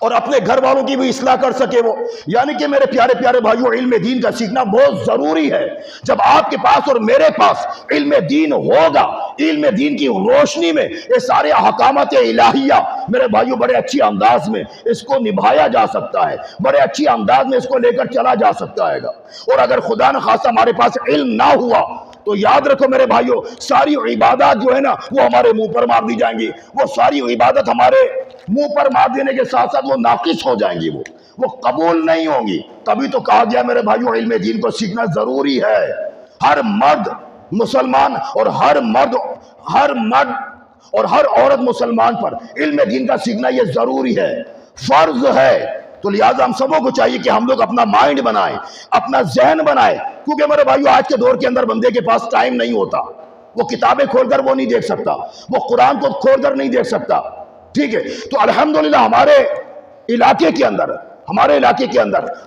اور اپنے گھر والوں کی بھی اصلاح کر سکے وہ. یعنی کہ میرے پیارے پیارے بھائیوں، علم دین کا سیکھنا بہت ضروری ہے. جب آپ کے پاس اور میرے پاس علم دین ہوگا، علم دین کی روشنی میں یہ سارے احکامات الہیہ میرے بھائیوں بڑے اچھی انداز میں اس کو نبھایا جا سکتا ہے، بڑے اچھی انداز میں اس کو لے کر چلا جا سکتا ہے گا. اور اگر خدا نہ خواستہ ہمارے پاس علم نہ ہوا تو یاد رکھو میرے بھائیوں، ساری عبادات جو ہے نا وہ ہمارے منہ پر مار دی جائیں گی. وہ ساری عبادت ہمارے منہ پر مار دینے کے ساتھ ساتھ وہ ناقص ہو جائیں گی، وہ قبول نہیں ہوں گی. تبھی تو کہا گیا میرے بھائیوں علم دین کو سیکھنا ضروری ہے. ہر مرد مسلمان اور ہر مرد اور ہر عورت مسلمان پر علم دین کا سیکھنا یہ ضروری ہے، فرض ہے. تو لہٰذا ہم سبوں کو چاہیے کہ ہم لوگ اپنا مائنڈ بنائیں، اپنا ذہن بنائیں. کیونکہ میرے بھائیو آج کے دور کے اندر بندے کے پاس ٹائم نہیں ہوتا، وہ کتابیں کھول کر وہ نہیں دیکھ سکتا، وہ قرآن کو کھول کر نہیں دیکھ سکتا. ٹھیک ہے، تو الحمدللہ ہمارے علاقے کے اندر،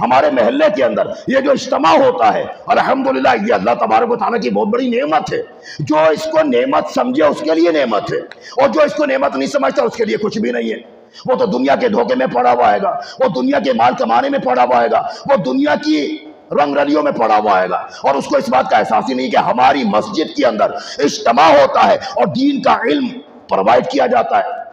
ہمارے محلے کے اندر یہ جو اجتماع ہوتا ہے، الحمدللہ یہ اللہ تبارک و تعالیٰ کی بہت بڑی نعمت ہے. جو اس کو نعمت سمجھے اس کے لیے نعمت ہے، اور جو اس کو نعمت نہیں سمجھتا اس کے لیے کچھ بھی نہیں ہے. وہ تو دنیا کے دھوکے میں پڑا ہوا ہے گا، وہ دنیا کے مال کمانے میں پڑا ہوا ہے گا، وہ دنیا کی رنگ رلیوں میں پڑا ہوا ہے گا، اور اس کو اس بات کا احساس ہی نہیں کہ ہماری مسجد کے اندر اجتماع ہوتا ہے اور دین کا علم پرووائڈ کیا جاتا ہے،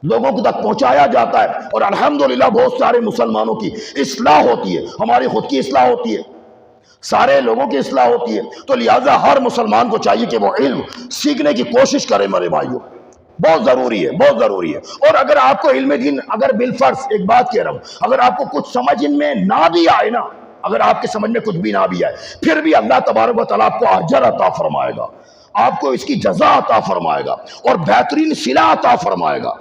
لوگوں کو تک پہنچایا جاتا ہے. اور الحمدللہ بہت سارے مسلمانوں کی اصلاح ہوتی ہے، ہماری خود کی اصلاح ہوتی ہے، سارے لوگوں کی اصلاح ہوتی ہے. تو لہٰذا ہر مسلمان کو چاہیے کہ وہ علم سیکھنے کی کوشش کرے میرے بھائیوں، بہت ضروری ہے، بہت ضروری ہے. اور اگر آپ کو علم دین، اگر بالفرض ایک بات کہہ رہا ہوں، اگر آپ کو کچھ سمجھ میں نہ بھی آئے نا، اگر آپ کے سمجھ میں کچھ بھی نہ بھی آئے، پھر بھی اللہ تبارک و تعالیٰ آپ کو اجر عطا فرمائے گا، آپ کو اس کی جزا عطا فرمائے گا اور بہترین صلہ عطا فرمائے گا.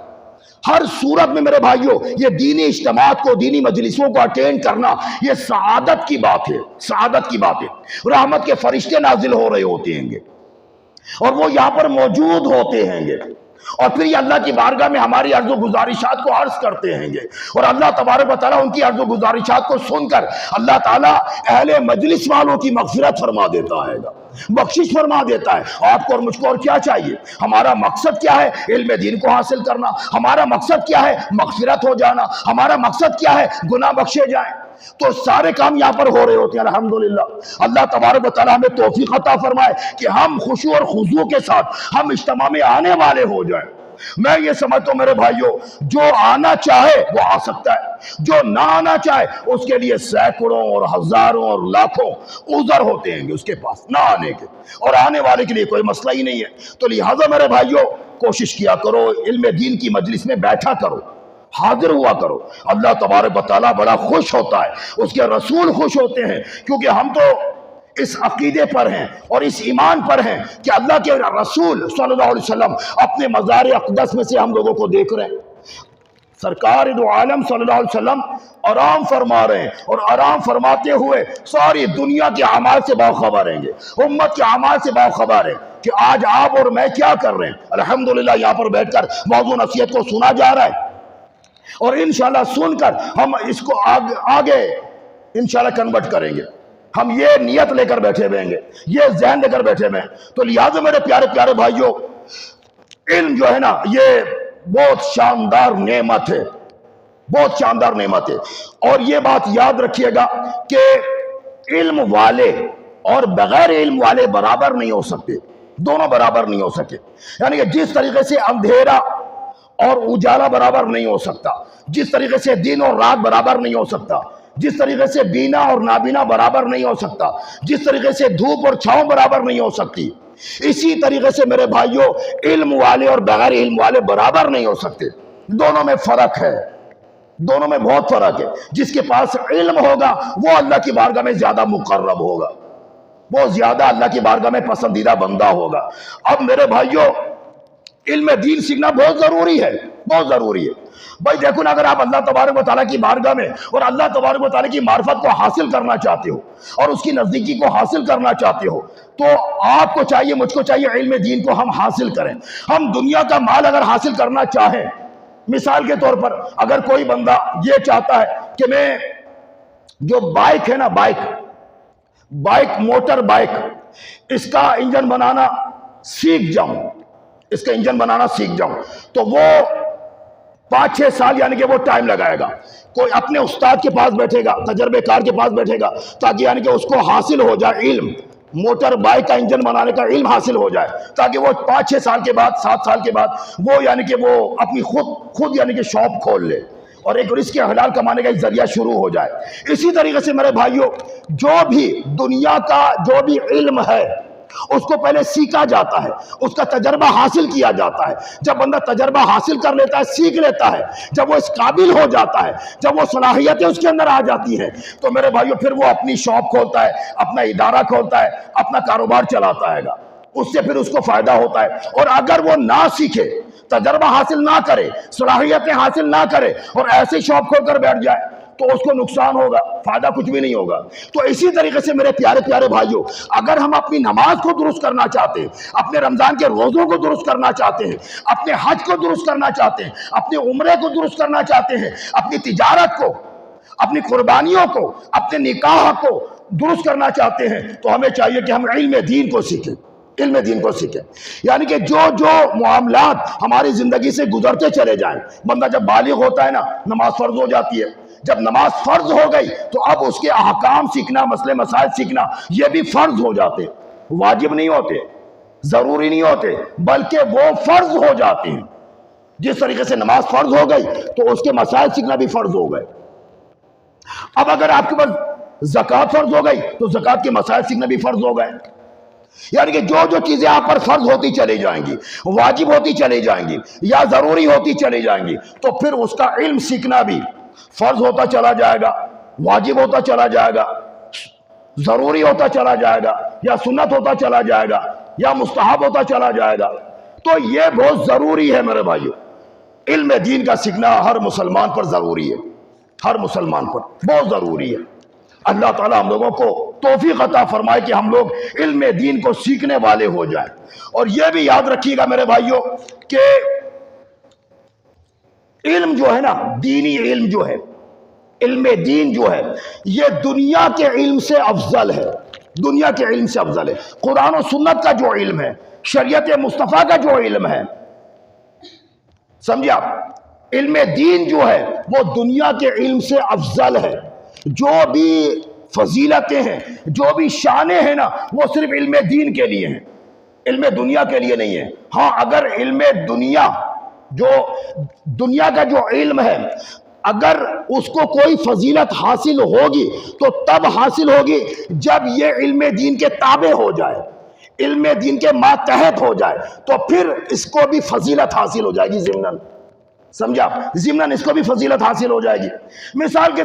ہر صورت میں میرے بھائیوں یہ دینی اجتماعات کو، دینی مجلسوں کو اٹینڈ کرنا یہ سعادت کی بات ہے، سعادت کی بات ہے. رحمت کے فرشتے نازل ہو رہے ہوتے ہیں گے اور وہ یہاں پر موجود ہوتے ہیں گے، اور پھر یہ اللہ کی بارگاہ میں ہماری عرض و گزارشات کو عرض کرتے ہیں گے، اور اللہ تبارک و تعالیٰ ان کی عرض و گزارشات کو سن کر اللہ تعالیٰ اہل مجلس والوں کی مغفرت فرما دیتا ہے گا، بخشش فرما دیتا ہے. آپ کو اور مجھ کو اور کیا چاہیے؟ ہمارا مقصد کیا ہے؟ علم دین کو حاصل کرنا. ہمارا مقصد کیا ہے؟ مغفرت ہو جانا. ہمارا مقصد کیا ہے؟ گناہ بخشے جائیں. تو سارے کام یہاں پر ہو رہے ہوتے ہیں الحمدللہ. اللہ تبارک و تعالیٰ ہمیں توفیق عطا فرمائے کہ ہم خشوع اور خضوع کے ساتھ ہم اجتماع میں آنے والے ہو جائیں. میں یہ سمجھتا ہوں میرے بھائیوں، جو آنا چاہے وہ آ سکتا ہے، جو نہ آنا چاہے اس کے لیے سینکڑوں اور ہزاروں اور لاکھوں عذر ہوتے ہیں گے اس کے پاس نہ آنے کے، اور آنے والے کے لیے کوئی مسئلہ ہی نہیں ہے. تو لہٰذا میرے بھائیوں کوشش کیا کرو، علم دین کی مجلس میں بیٹھا کرو، حاضر ہوا کرو. اللہ تبارک و تعالیٰ بڑا خوش ہوتا ہے، اس کے رسول خوش ہوتے ہیں، کیونکہ ہم تو اس عقیدے پر ہیں اور اس ایمان پر ہیں کہ اللہ کے رسول صلی اللہ علیہ وسلم اپنے مزار اقدس میں سے ہم لوگوں کو دیکھ رہے ہیں. سرکار دو عالم صلی اللہ علیہ وسلم آرام فرما رہے ہیں، اور آرام فرماتے ہوئے ساری دنیا کے اعمال سے باخبر ہیں گے، امت کے اعمال سے باخبر ہیں کہ آج آپ اور میں کیا کر رہے ہیں. الحمدللہ یہاں پر بیٹھ کر موضوع نصیحت کو سنا جا رہا ہے، اور انشاءاللہ سن کر ہم اس کو آگے انشاءاللہ کنورٹ کریں گے. ہم یہ نیت لے کر بیٹھے ہوئے ہیں، یہ ذہن لے کر بیٹھے ہوئے ہیں. تو لہٰذا میرے پیارے پیارے بھائیوں، علم جو ہے نا یہ بہت شاندار نعمت ہے، بہت شاندار نعمت ہے. اور یہ بات یاد رکھیے گا کہ علم والے اور بغیر علم والے برابر نہیں ہو سکتے، دونوں برابر نہیں ہو سکے. یعنی کہ جس طریقے سے اندھیرا اور اجالا برابر نہیں ہو سکتا، جس طریقے سے دن اور رات برابر نہیں ہو سکتا، جس طریقے سے بینا اور نابینا برابر نہیں ہو سکتا، جس طریقے سے دھوپ اور چھاؤں برابر نہیں ہو سکتی، اسی طریقے سے میرے بھائیوں علم والے اور بغیر علم والے برابر نہیں ہو سکتے. دونوں میں فرق ہے، دونوں میں بہت فرق ہے. جس کے پاس علم ہوگا وہ اللہ کی بارگاہ میں زیادہ مقرب ہوگا، وہ زیادہ اللہ کی بارگاہ میں پسندیدہ بندہ ہوگا. اب میرے بھائیوں علم دین سیکھنا بہت ضروری ہے، بہت ضروری ہے. بھائی دیکھو نا، اگر آپ اللہ تبارک و تعالیٰ کی بارگاہ میں اور اللہ تبارک و تعالیٰ کی معرفت کو حاصل کرنا چاہتے ہو اور اس کی نزدیکی کو حاصل کرنا چاہتے ہو، تو آپ کو چاہیے، مجھ کو چاہیے علم دین کو ہم حاصل کریں. ہم دنیا کا مال اگر حاصل کرنا چاہیں، مثال کے طور پر اگر کوئی بندہ یہ چاہتا ہے کہ میں جو بائک ہے نا، بائک موٹر بائک، اس کا انجن بنانا سیکھ جاؤں، اس کا انجن بنانا سیکھ جاؤں، تو وہ 5-6 سال یعنی کہ وہ ٹائم لگائے گا. کوئی اپنے استاد کے پاس بیٹھے گا, تجربے کار کے پاس بیٹھے گا, تاکہ یعنی کہ اس کو حاصل ہو جائے علم, موٹر بائک کا انجن بنانے کا علم حاصل ہو جائے, تاکہ وہ 5-6 سال کے بعد 7 سال کے بعد وہ یعنی کہ وہ اپنی خود یعنی کہ شاپ کھول لے اور ایک رزق حلال کمانے کا ایک ذریعہ شروع ہو جائے. اسی طریقے سے میرے بھائیوں, جو بھی دنیا کا جو بھی علم ہے اس کو پہلے سیکھا جاتا ہے, اس کا تجربہ حاصل کیا جاتا ہے. جب بندہ تجربہ حاصل کر لیتا ہے, سیکھ لیتا ہے, جب وہ اس قابل ہو جاتا ہے, جب وہ صلاحیتیں اس کے اندر آ جاتی ہیں, تو میرے بھائیوں پھر وہ اپنی شاپ کھولتا ہے, اپنا ادارہ کھولتا ہے, اپنا کاروبار چلاتا ہے گا. اس سے پھر اس کو فائدہ ہوتا ہے. اور اگر وہ نہ سیکھے, تجربہ حاصل نہ کرے, صلاحیتیں حاصل نہ کرے اور ایسے شاپ کھول کر بیٹھ جائے, تو اس کو نقصان ہوگا, فائدہ کچھ بھی نہیں ہوگا. تو اسی طریقے سے میرے پیارے پیارے بھائیوں, اگر ہم اپنی نماز کو درست کرنا چاہتے ہیں, اپنے رمضان کے روزوں کو درست کرنا چاہتے ہیں, اپنے حج کو درست کرنا چاہتے ہیں, اپنے عمرے کو درست کرنا چاہتے ہیں, اپنی تجارت کو, اپنی قربانیوں کو, اپنے نکاح کو درست کرنا چاہتے ہیں, تو ہمیں چاہیے کہ ہم علم دین کو سیکھیں, علم دین کو سیکھیں. یعنی کہ جو معاملات ہماری زندگی سے گزرتے چلے جائیں. بندہ جب بالغ ہوتا ہے نا, نماز فرض ہو جاتی ہے. جب نماز فرض ہو گئی تو اب اس کے احکام سیکھنا, مسئلے مسائل سیکھنا, یہ بھی فرض ہو جاتے, واجب نہیں ہوتے, ضروری نہیں ہوتے, بلکہ وہ فرض ہو جاتے ہیں. جس طریقے سے نماز فرض ہو گئی تو اس کے مسائل سیکھنا بھی فرض ہو گئے. اب اگر آپ کے پاس زکوٰۃ فرض ہو گئی تو زکوٰۃ کے مسائل سیکھنا بھی فرض ہو گئے. یعنی کہ جو چیزیں آپ پر فرض ہوتی چلی جائیں گی, واجب ہوتی چلی جائیں گی, یا ضروری ہوتی چلی جائیں گی, تو پھر اس کا علم سیکھنا بھی فرض ہوتا چلا جائے گا, واجب ہوتا چلا جائے گا, ضروری ہوتا چلا جائے گا, یا سنت ہوتا چلا جائے گا, یا مستحب ہوتا چلا جائے گا. تو یہ بہت ضروری ہے میرے بھائیو, علم دین کا سیکھنا ہر مسلمان پر ضروری ہے, ہر مسلمان پر بہت ضروری ہے. اللہ تعالیٰ ہم لوگوں کو توفیق عطا فرمائے کہ ہم لوگ علم دین کو سیکھنے والے ہو جائیں. اور یہ بھی یاد رکھیے گا میرے بھائیو کہ علم جو ہے نا, دینی علم جو ہے, علم دین جو ہے, یہ دنیا کے علم سے افضل ہے, دنیا کے علم سے افضل ہے. قرآن و سنت کا جو علم ہے, شریعت مصطفیٰ کا جو علم ہے, سمجھے آپ, علم دین جو ہے وہ دنیا کے علم سے افضل ہے. جو بھی فضیلتیں ہیں, جو بھی شانیں ہیں نا, وہ صرف علم دین کے لیے ہیں, علم دنیا کے لیے نہیں ہے. ہاں اگر علم دنیا, جو دنیا کا جو علم ہے, اگر اس کو کوئی فضیلت حاصل ہوگی تو تب حاصل ہوگی جب یہ علم دین کے تابع ہو جائے, علم دین کے ماتحت ہو جائے, تو پھر اس کو بھی فضیلت حاصل ہو جائے گی ضمناً. سمجھا, ضمناً اس کو بھی فضیلت حاصل ہو جائے گی. مثال کے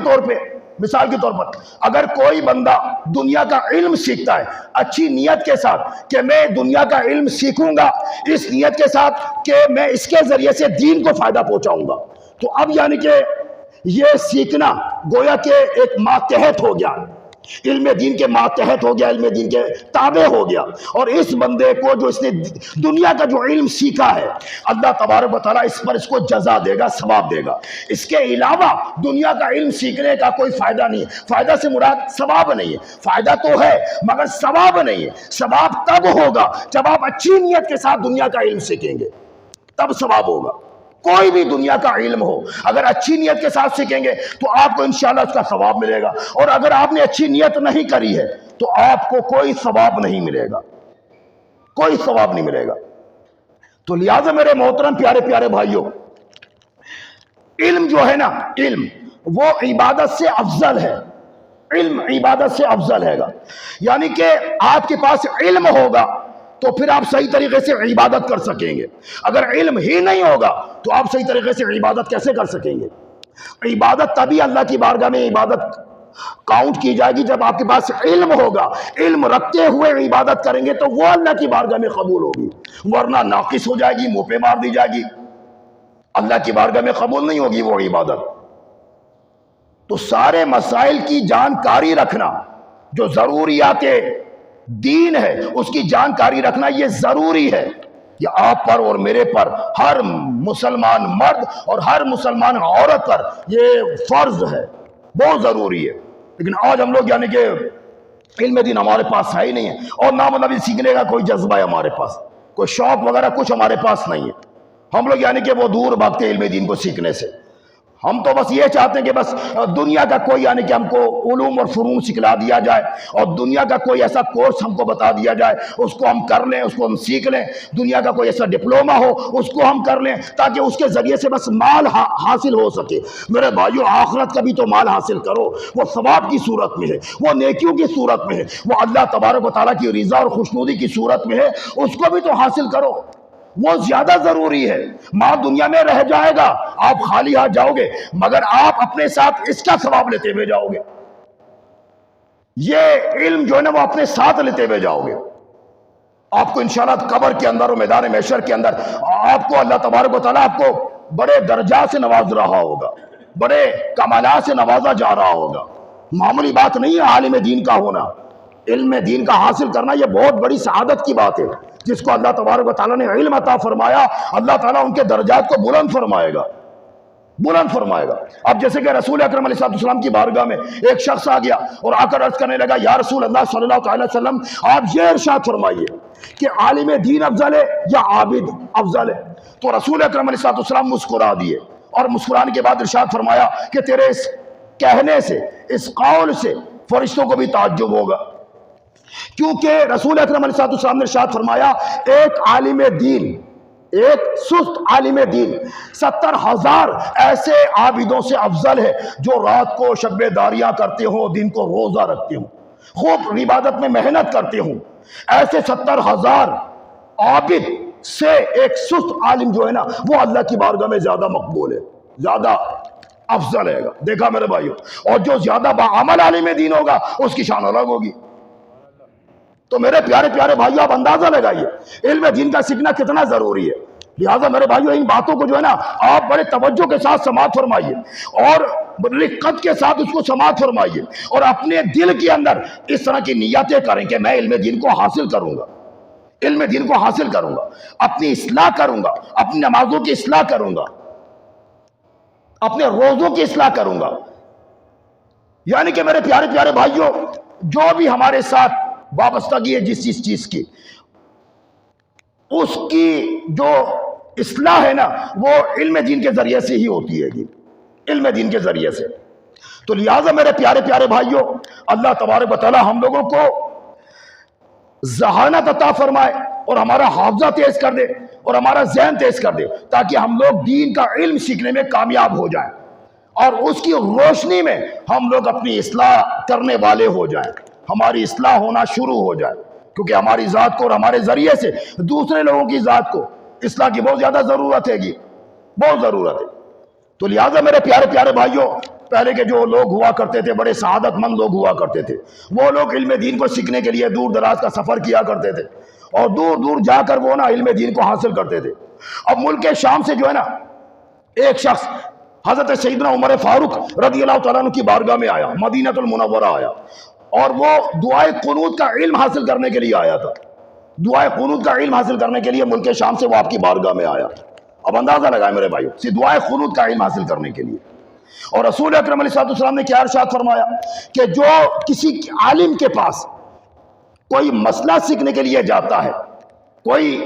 طور پر اگر کوئی بندہ دنیا کا علم سیکھتا ہے اچھی نیت کے ساتھ کہ میں دنیا کا علم سیکھوں گا اس نیت کے ساتھ کہ میں اس کے ذریعے سے دین کو فائدہ پہنچاؤں گا, تو اب یعنی کہ یہ سیکھنا گویا کہ ایک ماتحت ہو گیا, علم دین کے ماتحت ہو گیا, علم دین کے تابع ہو گیا. اور اس بندے کو جو اس نے دنیا کا جو علم سیکھا ہے, اللہ تبارک و تعالیٰ اس پر اس کو جزا دے گا, ثواب دے گا. اس کے علاوہ دنیا کا علم سیکھنے کا کوئی فائدہ نہیں ہے. فائدہ سے مراد ثواب نہیں ہے, فائدہ تو ہے مگر ثواب نہیں ہے. ثواب تب ہوگا جب آپ اچھی نیت کے ساتھ دنیا کا علم سیکھیں گے, تب ثواب ہوگا. کوئی بھی دنیا کا علم ہو, اگر اچھی نیت کے ساتھ سیکھیں گے تو آپ کو انشاءاللہ اس کا ثواب ملے گا. اور اگر آپ نے اچھی نیت نہیں کری ہے تو آپ کو کوئی ثواب نہیں ملے گا, کوئی ثواب نہیں ملے گا. تو لہٰذا میرے محترم پیارے پیارے بھائیوں, علم جو ہے نا, علم وہ عبادت سے افضل ہے, علم عبادت سے افضل ہے گا. یعنی کہ آپ کے پاس علم ہوگا تو پھر آپ صحیح طریقے سے عبادت کر سکیں گے. اگر علم ہی نہیں ہوگا تو آپ صحیح طریقے سے عبادت کیسے کر سکیں گے؟ عبادت تبھی اللہ کی بارگاہ میں عبادت کاؤنٹ کی جائے گی جب آپ کے پاس علم ہوگا. علم رکھتے ہوئے عبادت کریں گے تو وہ اللہ کی بارگاہ میں قبول ہوگی, ورنہ ناقص ہو جائے گی, منہ پہ مار دی جائے گی, اللہ کی بارگاہ میں قبول نہیں ہوگی وہ عبادت. تو سارے مسائل کی جانکاری رکھنا, جو ضروریات دین ہے اس کی جانکاری رکھنا یہ ضروری ہے. یہ آپ پر اور میرے پر, ہر مسلمان مرد اور ہر مسلمان عورت پر یہ فرض ہے, بہت ضروری ہے. لیکن آج ہم لوگ یعنی کہ علم دین ہمارے پاس ہے ہی نہیں ہے, اور نہ مطلب سیکھنے کا کوئی جذبہ ہے ہمارے پاس, کوئی شوق وغیرہ کچھ ہمارے پاس نہیں ہے. ہم لوگ یعنی کہ وہ دور بھاگتے علم دین کو سیکھنے سے. ہم تو بس یہ چاہتے ہیں کہ بس دنیا کا کوئی یعنی کہ ہم کو علوم اور فنون سکھلا دیا جائے اور دنیا کا کوئی ایسا کورس ہم کو بتا دیا جائے, اس کو ہم کر لیں, اس کو ہم سیکھ لیں. دنیا کا کوئی ایسا ڈپلوما ہو اس کو ہم کر لیں تاکہ اس کے ذریعے سے بس مال حاصل ہو سکے. میرے بھائیو, آخرت کا بھی تو مال حاصل کرو, وہ ثواب کی صورت میں ہے, وہ نیکیوں کی صورت میں ہے, وہ اللہ تبارک و تعالیٰ کی رضا اور خوشنودی کی صورت میں ہے, اس کو بھی تو حاصل کرو. وہ زیادہ ضروری ہے. مال دنیا میں رہ جائے گا, آپ خالی ہاتھ جاؤ گے, مگر آپ اپنے ساتھ اس کا ثواب لیتے ہوئے جاؤ گے. یہ علم جو ہے نا وہ اپنے ساتھ لیتے ہوئے جاؤ گے. آپ کو انشاءاللہ قبر کے اندر اور میدان محشر کے اندر آپ کو اللہ تبارک و تعالیٰ آپ کو بڑے درجات سے نواز رہا ہوگا, بڑے کمالات سے نوازا جا رہا ہوگا. معمولی بات نہیں ہے عالم دین کا ہونا. علم دین کا حاصل کرنا یہ بہت بڑی سعادت کی بات ہے. جس کو اللہ تبارک و تعالیٰ نے علم عطا فرمایا, اللہ تعالیٰ ان کے درجات کو بلند فرمائے گا, بلند فرمائے گا. اب جیسے کہ رسول اکرم علیہ السلام کی بارگاہ میں ایک شخص آ گیا اور آ کر عرض کرنے لگا, یا رسول اللہ صلی اللہ علیہ وسلم, آپ یہ ارشاد فرمائیے کہ عالم دین افضل ہے یا عابد افضل ہے. تو رسول اکرم علیہ السلام مسکرا دیے اور مسکرانے کے بعد ارشاد فرمایا کہ تیرے اس کہنے سے, اس قول سے فرشتوں کو بھی تعجب ہوگا, کیونکہ رسول اکرم علیہ السلام نے ارشاد فرمایا ایک عالم دین, ایک سست عالم دین 70,000 ایسے عابدوں سے افضل ہے جو رات کو شب داریاں کرتے ہوں, دن کو روزہ رکھتے ہوں, خوب عبادت میں محنت کرتے ہوں. ایسے 70,000 عابد سے ایک سست عالم جو ہے نا وہ اللہ کی بارگاہ میں زیادہ مقبول ہے, زیادہ افضل ہے گا. دیکھا میرے بھائیو, اور جو زیادہ باعمل عالم دین ہوگا اس کی شان الگ ہوگی. تو میرے پیارے پیارے بھائیو, آپ اندازہ لگائیے علم دین کا سیکھنا کتنا ضروری ہے. لہٰذا میرے بھائیو, ان باتوں کو جو ہے نا آپ بڑے توجہ کے ساتھ سماعت فرمائیے اور رقت کے ساتھ اس کو سماعت فرمائیے, اور اپنے دل کے اندر اس طرح کی نیتیں کریں کہ میں علم دین کو حاصل کروں گا, علم دین کو حاصل کروں گا, اپنی اصلاح کروں گا, اپنی نمازوں کی اصلاح کروں گا, اپنے روزوں کی اصلاح کروں گا. یعنی کہ میرے پیارے پیارے بھائیو, جو بھی ہمارے ساتھ وابستگی ہے جس چیز کی, اس کی جو اصلاح ہے نا وہ علم دین کے ذریعے سے ہی ہوتی ہے جی, علم دین کے ذریعے سے. تو لہٰذا میرے پیارے پیارے بھائیو, اللہ تبارک و تعالیٰ ہم لوگوں کو ذہانت عطا فرمائے اور ہمارا حافظہ تیز کر دے اور ہمارا ذہن تیز کر دے, تاکہ ہم لوگ دین کا علم سیکھنے میں کامیاب ہو جائیں اور اس کی روشنی میں ہم لوگ اپنی اصلاح کرنے والے ہو جائیں, ہماری اصلاح ہونا شروع ہو جائے. کیونکہ ہماری ذات کو اور ہمارے ذریعے سے دوسرے لوگوں کی ذات کو اصلاح کی بہت زیادہ ضرورت ہے گی, بہت ضرورت ہے. تو لہٰذا میرے پیارے پیارے بھائیوں, پہلے کے جو لوگ ہوا کرتے تھے, بڑے سعادت مند لوگ ہوا کرتے تھے, وہ لوگ علم دین کو سیکھنے کے لیے دور دراز کا سفر کیا کرتے تھے اور دور دور جا کر وہ نا علم دین کو حاصل کرتے تھے. اب ملک شام سے جو ہے نا ایک شخص حضرت سیدنا عمر فاروق رضی اللہ تعالیٰ عنہ کی بارگاہ میں آیا, مدینہ المنورہ آیا, اور وہ دعائے قنوت کا علم حاصل کرنے کے لیے آیا تھا. دعائے قنوت کا علم حاصل کرنے کے لیے ملک شام سے وہ آپ کی بارگاہ میں آیا. اب اندازہ لگائے میرے بھائیو, دعائے قنوت کا علم حاصل کرنے کے لیے. اور رسول اکرم علیہ السلام نے کیا ارشاد فرمایا کہ جو کسی عالم کے پاس کوئی مسئلہ سیکھنے کے لیے جاتا ہے, کوئی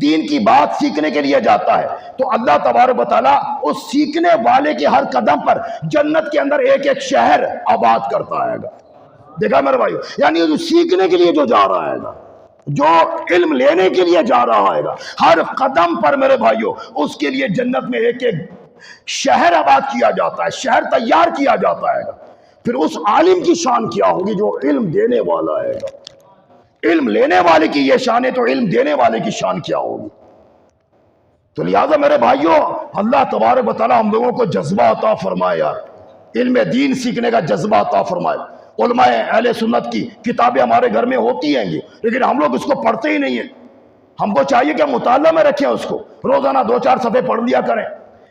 دین کی بات سیکھنے کے لیے جاتا ہے, تو اللہ تبارک و تعالیٰ اس سیکھنے والے کے ہر قدم پر جنت کے اندر ایک ایک شہر آباد کرتا آئے گا. دیکھا میرے بھائیو, یعنی جو سیکھنے کے لیے جو جا رہا ہے گا, جو علم لینے کے لیے جا رہا ہے گا, ہر قدم پر میرے بھائیو اس کے لیے جنت میں ایک ایک شہر آباد کیا جاتا ہے, شہر تیار کیا جاتا ہے گا. پھر اس عالم کی شان کیا ہوگی جو علم دینے والا ہے گا. علم لینے والے کی یہ شان ہے تو علم دینے والے کی شان کیا ہوگی. تو لہٰذا میرے بھائیو, اللہ تبارک و تعالیٰ ہم لوگوں کو جذبہ عطا فرمائے, یار علم دین سیکھنے کا جذبہ عطا فرمائے. علماء اہل سنت کی کتابیں ہمارے گھر میں ہوتی ہیں گی, لیکن ہم لوگ اس کو پڑھتے ہی نہیں ہیں. ہم کو چاہیے کہ مطالعہ میں رکھیں اس کو, روزانہ 2-4 صفحے پڑھ لیا کریں.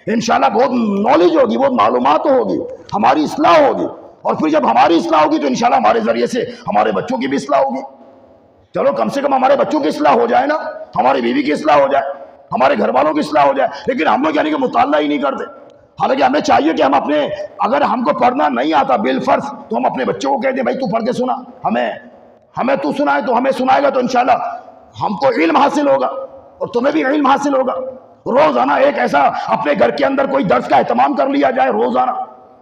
انشاءاللہ بہت نالج ہوگی, بہت معلومات ہوگی, ہماری اصلاح ہوگی. اور پھر جب ہماری اصلاح ہوگی تو انشاءاللہ ہمارے ذریعے سے ہمارے بچوں کی بھی اصلاح ہوگی. چلو کم سے کم ہمارے بچوں کی اصلاح ہو جائے نا, ہماری بیوی کی اصلاح ہو جائے, ہمارے گھر والوں کی اصلاح ہو جائے. لیکن ہم لوگ یعنی کہ مطالعہ ہی نہیں کرتے. حالانکہ ہمیں چاہیے کہ ہم اپنے, اگر ہم کو پڑھنا نہیں آتا بالفرض, تو ہم اپنے بچوں کو کہہ دیں بھائی تو پڑھ کے سنا, ہمیں تو سنائے, تو ہمیں سنائے گا تو انشاءاللہ ہم کو علم حاصل ہوگا اور تمہیں بھی علم حاصل ہوگا. روزانہ ایک ایسا اپنے گھر کے اندر کوئی درس کا اہتمام کر لیا جائے روزانہ.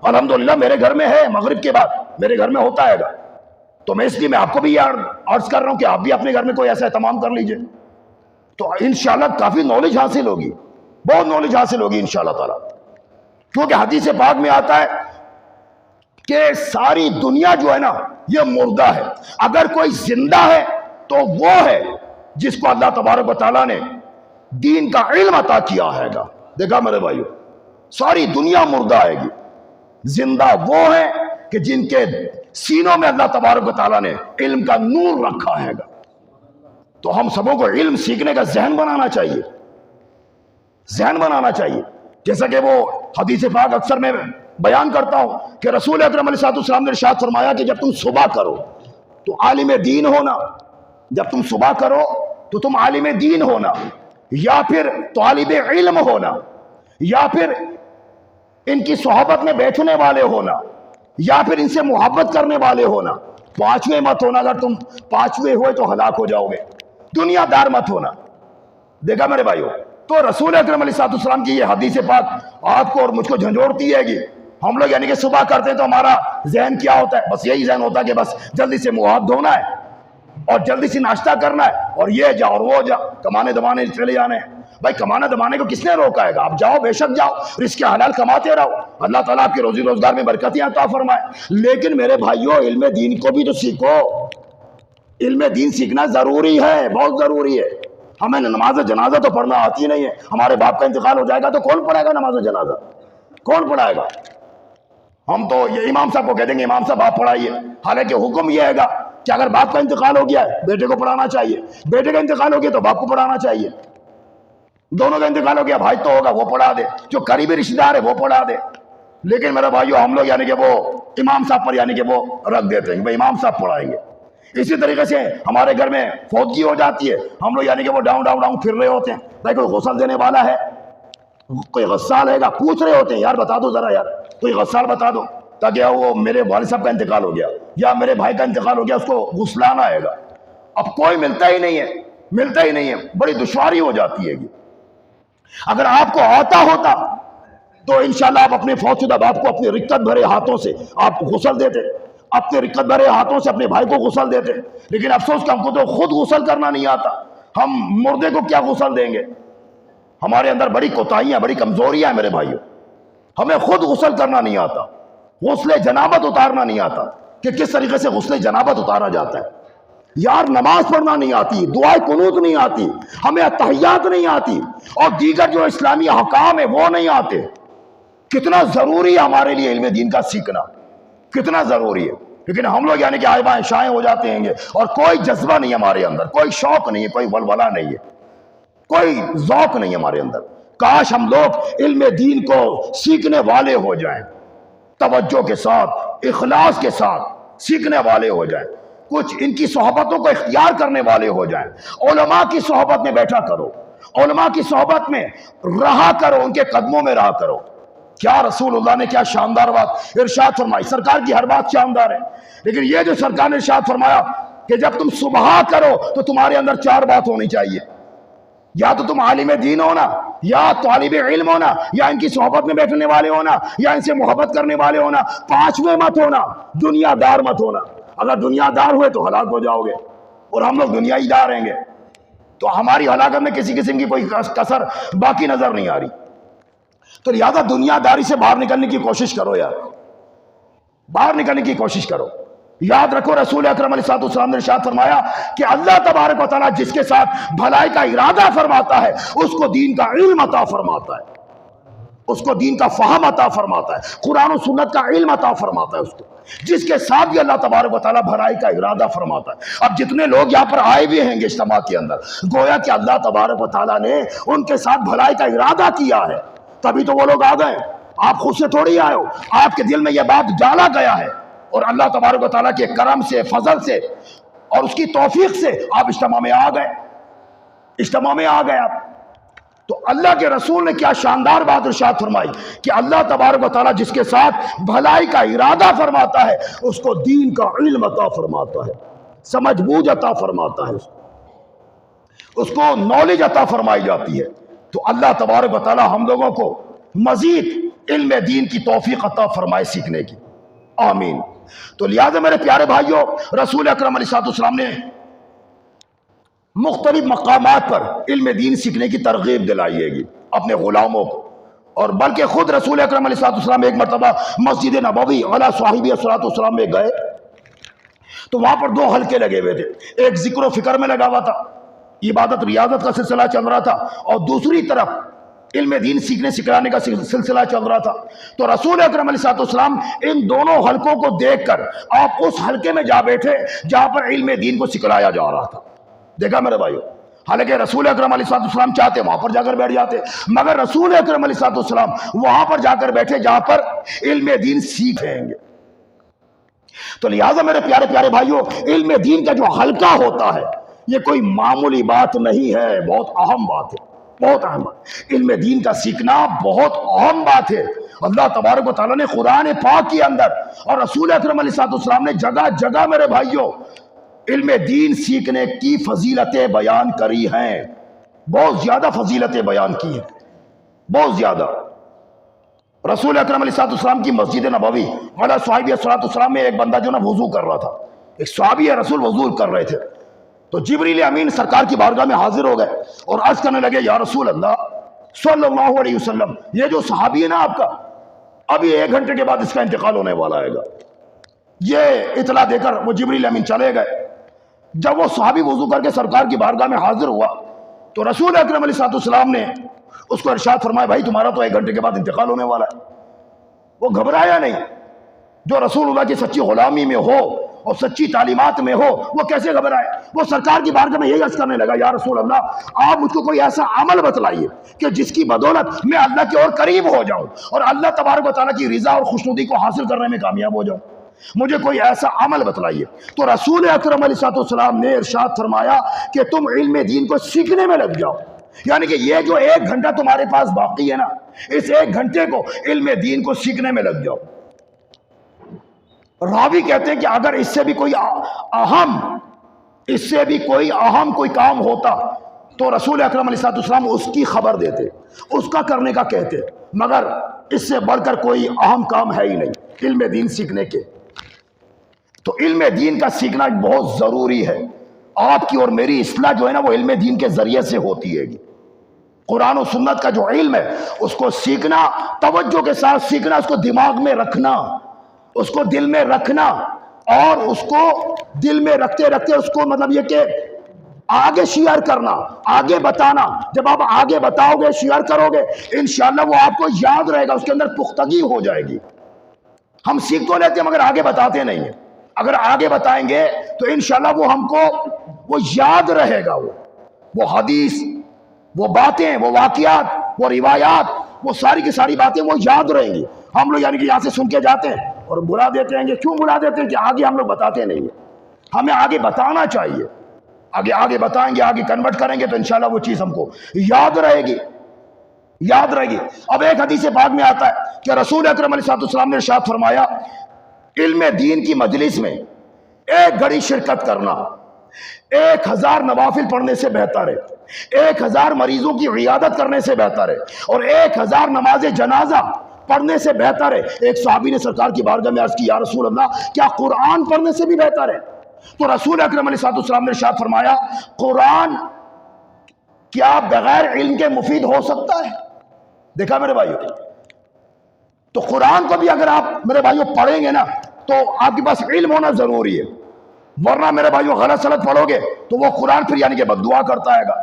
الحمدللہ میرے گھر میں ہے، مغرب کے بعد میرے گھر میں ہوتا ہے گا. تو میں اس لیے میں آپ کو بھی یہ عرض کر رہا ہوں کہ آپ بھی اپنے گھر میں کوئی ایسا اہتمام کر لیجئے، تو انشاءاللہ کافی نالج حاصل ہوگی، بہت نالج حاصل ہوگی انشاءاللہ تعالیٰ. کیونکہ حدیث پاک میں آتا ہے کہ ساری دنیا جو ہے نا یہ مردہ ہے، اگر کوئی زندہ ہے تو وہ ہے جس کو اللہ تبارک و تعالیٰ نے دین کا علم عطا کیا ہے گا. دیکھا میرے بھائیو، ساری دنیا مردہ آئے گی، زندہ وہ ہے کہ جن کے سینوں میں اللہ تبارک و تعالیٰ نے علم کا نور رکھا ہے گا. تو ہم سبوں کو علم سیکھنے کا ذہن بنانا چاہیے، ذہن بنانا چاہیے. جیسا کہ وہ حدیث پاک اکثر میں بیان کرتا ہوں کہ رسول اکرم علیہ السلام نے ارشاد فرمایا کہ جب تم صبح کرو تو عالم دین ہونا، جب تم صبح کرو تو تم عالم دین ہونا، یا پھر طالب علم ہونا، یا پھر ان کی صحبت میں بیٹھنے والے ہونا، یا پھر ان سے محبت کرنے والے ہونا. پانچویں مت ہونا، اگر تم پانچویں ہوئے تو ہلاک ہو جاؤ گے. دنیا دار مت ہونا. دیکھا میرے بھائیو، تو رسول اکرم علیہ السلام کی یہ حدیث پاک آپ کو اور مجھ کو جھنجھوڑتی ہے گی. ہم لوگ یعنی کہ صبح کرتے ہیں تو ہمارا ذہن کیا ہوتا ہے؟ بس یہی ذہن ہوتا ہے کہ بس جلدی سے منہ ہاتھ دھونا ہے اور جلدی سے ناشتہ کرنا ہے اور یہ جا اور وہ جا، کمانے دمانے چلے جانے ہیں. بھائی کمانے دمانے کو کس نے روکا ہے گا؟ آپ جاؤ، بے شک جاؤ، رزق حلال کماتے رہو، اللہ تعالیٰ آپ کے روزی روزگار میں برکتیں عطا فرمائے. لیکن میرے بھائیوں، علم دین کو بھی تو سیکھو. علم دین سیکھنا ضروری ہے، بہت ضروری ہے. ہمیں نماز جنازہ تو پڑھنا آتی نہیں ہے. ہمارے باپ کا انتقال ہو جائے گا تو کون پڑھائے گا نماز جنازہ؟ کون پڑھائے گا؟ ہم تو یہ امام صاحب کو کہہ دیں گے امام صاحب آپ پڑھائیے. حالانکہ حکم یہ ہے گا کہ اگر باپ کا انتقال ہو گیا ہے بیٹے کو پڑھانا چاہیے، بیٹے کا انتقال ہو گیا تو باپ کو پڑھانا چاہیے. دونوں کا انتقال ہو گیا، بھائی تو ہوگا وہ پڑھا دے، جو قریبی رشتہ دار ہے وہ پڑھا دے. لیکن میرے بھائیو، ہم لوگ یعنی کہ وہ امام صاحب پر یعنی کہ وہ رکھ دیتے ہیں کہ بھائی امام صاحب پڑھائیں گے. اسی طریقے سے ہمارے گھر میں فوتگی ہو جاتی ہے، ہم لوگ یعنی کہ وہ ڈاؤن ڈاؤن ڈاؤن پھر رہے ہوتے ہیں. بھائی کوئی غسل دینے والا ہے، کوئی غسال ہے گا، پوچھ رہے ہوتے ہیں یار بتا دو ذرا، یار کوئی غسال بتا دو تاکہ وہ میرے والد صاحب کا انتقال ہو گیا یا میرے بھائی کا انتقال ہو گیا، اس کو غسلانا آئے گا. اب کوئی ملتا ہی نہیں ہے، ملتا ہی نہیں ہے، بڑی دشواری ہو جاتی ہے. اگر آپ کو آتا ہوتا تو انشاءاللہ آپ اپنے فوت شدہ باپ کو اپنے رکت بھرے ہاتھوں سے آپ غسل دیتے، اپنے رکت بھرے ہاتھوں سے اپنے بھائی کو غسل دیتے. لیکن افسوس کہ ہم کو تو خود غسل کرنا نہیں آتا، ہم مردے کو کیا غسل دیں گے؟ ہمارے اندر بڑی کوتاہیاں، بڑی کمزوریاں ہیں میرے بھائیوں. ہمیں خود غسل کرنا نہیں آتا، غسل جنابت اتارنا نہیں آتا کہ کس طریقے سے غسل جنابت اتارا جاتا ہے. یار نماز پڑھنا نہیں آتی، دعائے قنوت نہیں آتی، ہمیں اتحیات نہیں آتی، اور دیگر جو اسلامی احکام ہیں وہ نہیں آتے. کتنا ضروری ہے ہمارے لیے علم دین کا سیکھنا، کتنا ضروری ہے. لیکن ہم لوگ یعنی کہ آئے بائیں شائیں ہو جاتے ہیں گے اور کوئی جذبہ نہیں ہمارے اندر، کوئی شوق نہیں ہے، کوئی ولولہ نہیں ہے، کوئی ذوق نہیں ہمارے اندر. کاش ہم لوگ علم دین کو سیکھنے والے ہو جائیں، توجہ کے ساتھ، اخلاص کے ساتھ سیکھنے والے ہو جائیں، کچھ ان کی صحبتوں کو اختیار کرنے والے ہو جائیں. علماء کی صحبت میں بیٹھا کرو، علماء کی صحبت میں رہا کرو، ان کے قدموں میں رہا کرو. کیا رسول اللہ نے کیا شاندار بات ارشاد فرمائی. سرکار کی ہر بات شاندار ہے، لیکن یہ جو سرکار نے ارشاد فرمایا کہ جب تم صبح کرو تو تمہارے اندر 4 بات ہونی چاہیے. یا تو تم عالم دین ہونا، یا طالب علم ہونا، یا ان کی صحبت میں بیٹھنے والے ہونا، یا ان سے محبت کرنے والے ہونا. 5ویں مت ہونا، دنیا دار مت ہونا. اگر دنیا دار ہوئے تو ہلاک ہو جاؤ گے، اور ہم لوگ دنیا ہی دار ہیں گے تو ہماری ہلاکت میں کسی قسم کی کوئی کسر باقی نظر نہیں آ رہی. تو لہذا دنیا داری سے باہر نکلنے کی کوشش کرو یار، باہر نکلنے کی کوشش کرو. یاد رکھو رسول اکرم علیہ السلام نے ارشاد فرمایا کہ اللہ تبارک و تعالیٰ جس کے ساتھ بھلائی کا ارادہ فرماتا ہے اس کو دین کا علم عطا فرماتا ہے، اس کو دین کا فہم عطا فرماتا ہے، قرآن و سنت کا علم عطا فرماتا ہے اس کو، جس کے ساتھ بھی اللہ تبارک و تعالیٰ بھلائی کا ارادہ فرماتا ہے. اب جتنے لوگ یہاں پر آئے بھی ہیں گے اجتماع کے اندر، گویا کہ اللہ تبارک و تعالیٰ نے ان کے ساتھ بھلائی کا ارادہ کیا ہے، تبھی تو وہ لوگ آ گئے. آپ خود سے تھوڑی آئے ہو، آپ کے دل میں یہ بات ڈالا گیا ہے، اور اللہ تبارک و تعالیٰ کے کرم سے، فضل سے اور اس کی توفیق سے آپ اجتماع میں آ گئے، اجتماع میں آ گئے آپ. تو اللہ کے رسول نے کیا شاندار بات ارشاد فرمائی کہ اللہ تبارک و تعالیٰ جس کے ساتھ بھلائی کا ارادہ فرماتا ہے اس کو دین کا علم عطا فرماتا ہے، سمجھ بوجھ عطا فرماتا ہے، اس کو نالج عطا فرمائی جاتی ہے. تو اللہ تبارک و تعالی ہم لوگوں کو مزید علم دین کی توفیق عطا فرمائے سیکھنے کی، آمین۔ تو لہذا میرے پیارے بھائیوں، رسول اکرم علیہ السلام نے مختلف مقامات پر علم دین سیکھنے کی ترغیب دلائی ہے اپنے غلاموں کو، اور بلکہ خود رسول اکرم علیہ السلام ایک مرتبہ مسجد نبوی علی صاحبہ الصلوۃ والسلام میں گئے تو وہاں پر 2 حلقے لگے ہوئے تھے، ایک ذکر و فکر میں لگا ہوا تھا، عبادت ریاضت کا سلسلہ چل رہا تھا، اور دوسری طرف علم دین سیکھنے سکھلانے کا سلسلہ چل رہا تھا۔ تو رسول اکرم علیہ السلام ان دونوں حلقوں کو دیکھ کر آپ اس حلقے میں جا بیٹھے جہاں پر علم دین کو سکھلایا جا رہا تھا۔ دیکھا میرے بھائیو، حالانکہ رسول اکرم علیہ السلام چاہتے وہاں پر جا کر بیٹھ جاتے، مگر رسول اکرم علیہ السلام وہاں پر جا کر بیٹھے جہاں پر علم دین سیکھیں گے۔ تو لہٰذا میرے پیارے پیارے بھائیوں، علم دین کا جو حلقہ ہوتا ہے یہ کوئی معمولی بات نہیں ہے، بہت اہم بات ہے، بہت اہم بات۔ علم دین کا سیکھنا بہت اہم بات ہے۔ اللہ تبارک و تعالیٰ نے قرآن پاک کے اندر اور رسول اکرم علیہ السلام نے جگہ جگہ میرے بھائیوں علم دین سیکھنے کی فضیلتیں بیان کری ہیں، بہت زیادہ فضیلتیں بیان کی ہیں، بہت زیادہ۔ رسول اکرم علیہ السلام کی مسجد نبوی علی صاحبہ الصلوۃ والسلام میں ایک بندہ جو نا وضو کر رہا تھا، ایک صحابی رسول وضو کر رہے تھے، تو جبریل امین سرکار کی بارگاہ میں حاضر ہو گئے اور عرض کرنے لگے، یا رسول اللہ صلی اللہ علیہ وسلم، یہ جو صحابی ہے نا آپ کا، ابھی 1 گھنٹے کے بعد اس کا انتقال ہونے والا ہے گا۔ یہ اطلاع دے کر وہ جبریل امین چلے گئے۔ جب وہ صحابی وضو کر کے سرکار کی بارگاہ میں حاضر ہوا تو رسول اکرم علیہ السلام نے اس کو ارشاد فرمایا، بھائی تمہارا تو 1 گھنٹے کے بعد انتقال ہونے والا ہے۔ وہ گھبرایا نہیں، جو رسول اللہ کی سچی غلامی میں ہو اور سچی تعلیمات میں ہو وہ کیسے گھبرائے؟ وہ سرکار کی بارگاہ میں یہی عرض کرنے لگا، یا رسول اللہ آپ مجھ کو کوئی ایسا عمل بتلائیے کہ جس کی بدولت میں اللہ کے اور قریب ہو جاؤں اور اللہ تبارک و تعالیٰ کی رضا اور خوشنودی کو حاصل کرنے میں کامیاب ہو جاؤں، مجھے کوئی ایسا عمل بتلائیے۔ تو رسول اکرم علیہ السلام نے ارشاد فرمایا کہ تم علم دین کو سیکھنے میں لگ جاؤ، یعنی کہ یہ جو 1 گھنٹہ تمہارے پاس باقی ہے نا، اس 1 گھنٹے کو علم دین کو سیکھنے میں لگ جاؤ۔ راوی کہتے ہیں کہ اگر اس سے بھی کوئی اہم کوئی کام ہوتا تو رسول اکرم علیہ السلام اس کی خبر دیتے، اس کا کرنے کا کہتے، مگر اس سے بڑھ کر کوئی اہم کام ہے ہی نہیں علم دین سیکھنے کے۔ تو علم دین کا سیکھنا بہت ضروری ہے۔ آپ کی اور میری اصلاح جو ہے نا وہ علم دین کے ذریعے سے ہوتی ہے گی۔ قرآن و سنت کا جو علم ہے اس کو سیکھنا، توجہ کے ساتھ سیکھنا، اس کو دماغ میں رکھنا، اس کو دل میں رکھنا، اور اس کو دل میں رکھتے رکھتے اس کو مطلب یہ کہ آگے شیئر کرنا، آگے بتانا۔ جب آپ آگے بتاؤ گے، شیئر کرو گے، انشاءاللہ وہ آپ کو یاد رہے گا، اس کے اندر پختگی ہو جائے گی۔ ہم سیکھ تو لیتے ہیں مگر آگے بتاتے نہیں ہیں۔ اگر آگے بتائیں گے تو انشاءاللہ وہ ہم کو وہ یاد رہے گا، وہ حدیث، وہ باتیں، وہ واقعات، وہ روایات، وہ ساری کی ساری باتیں وہ یاد رہیں گی۔ ہم لوگ یعنی کہ یہاں سے سن کے جاتے ہیں اور بلا دیتے ہیں، کیوں بلا دیتے ہیں کہ آگے ہم لوگ بتاتے نہیں ہیں۔ ہمیں آگے بتانا چاہیے، آگے بتائیں گے، آگے کنورٹ کریں گے تو انشاءاللہ وہ چیز ہم کو یاد رہے گی، یاد رہے گی۔ اب ایک حدیث پاک میں آتا ہے کہ رسول اکرم علیہ السلام نے ارشاد فرمایا، علم دین کی مجلس میں 1 گھڑی شرکت کرنا 1000 نوافل پڑھنے سے بہتر ہے، 1000 مریضوں کی عیادت کرنے سے بہتر ہے، اور 1000 نماز جنازہ پڑھنے سے بہتر ہے۔ ایک صحابی نے سرکار کی بارگاہ میں عرض کی، یا رسول اللہ کیا قرآن پڑھنے سے بھی بہتر ہے؟ تو رسول اکرم علیہ السلام نے ارشاد فرمایا، قرآن کیا بغیر علم کے مفید ہو سکتا ہے؟ دیکھا میرے بھائیو، تو قرآن کو بھی اگر آپ میرے بھائیو پڑھیں گے نا تو آپ کے پاس علم ہونا ضروری ہے، ورنہ میرے بھائیو غلط سلط پڑھو گے تو وہ قرآن پھر یعنی کہ بد دعا کرتا ہے گا۔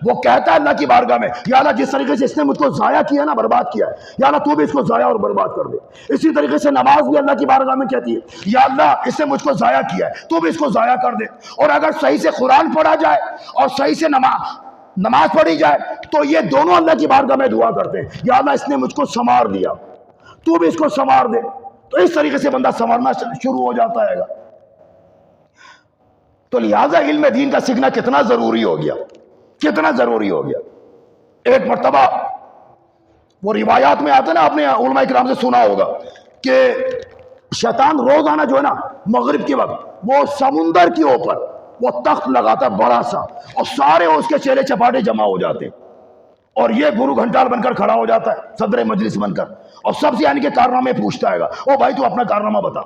وہ کہتا ہے اللہ کی بارگاہ میں، یا اللہ جس طریقے سے اس نے مجھ کو ضائع کیا نا، برباد کیا ہے، یا اللہ تو بھی اس کو ضائع اور برباد کر دے۔ اسی طریقے سے نماز بھی اللہ کی بارگاہ میں کہتی ہے، یا اللہ اس نے مجھ کو ضائع کیا ہے، تو بھی اس کو ضائع کر دے۔ اور اگر صحیح سے قرآن پڑھا جائے اور صحیح سے نماز پڑھی جائے تو یہ دونوں اللہ کی بارگاہ میں دعا کرتے ہیں، یا اللہ اس نے مجھ کو سنوار دیا، تو بھی اس کو سنوار دے۔ تو اس طریقے سے بندہ سنورنا شروع ہو جاتا ہے گا۔ تو لہٰذا علم دین کا سیکھنا کتنا ضروری ہو گیا، کتنا ضروری ہو گیا۔ ایک مرتبہ وہ روایات میں آتا ہے نا، آپ نے علماء کرام سے سنا ہوگا کہ شیطان روزانہ جو ہے نا مغرب کے وقت وہ سمندر کے اوپر وہ تخت لگاتا بڑا سا، اور سارے اس کے چیلے چپاٹے جمع ہو جاتے، اور یہ گرو گھنٹال بن کر کھڑا ہو جاتا ہے صدر مجلس بن کر، اور سب سے یعنی کہ کارنامے پوچھتا ہے گا، او بھائی تو اپنا کارنامہ بتا،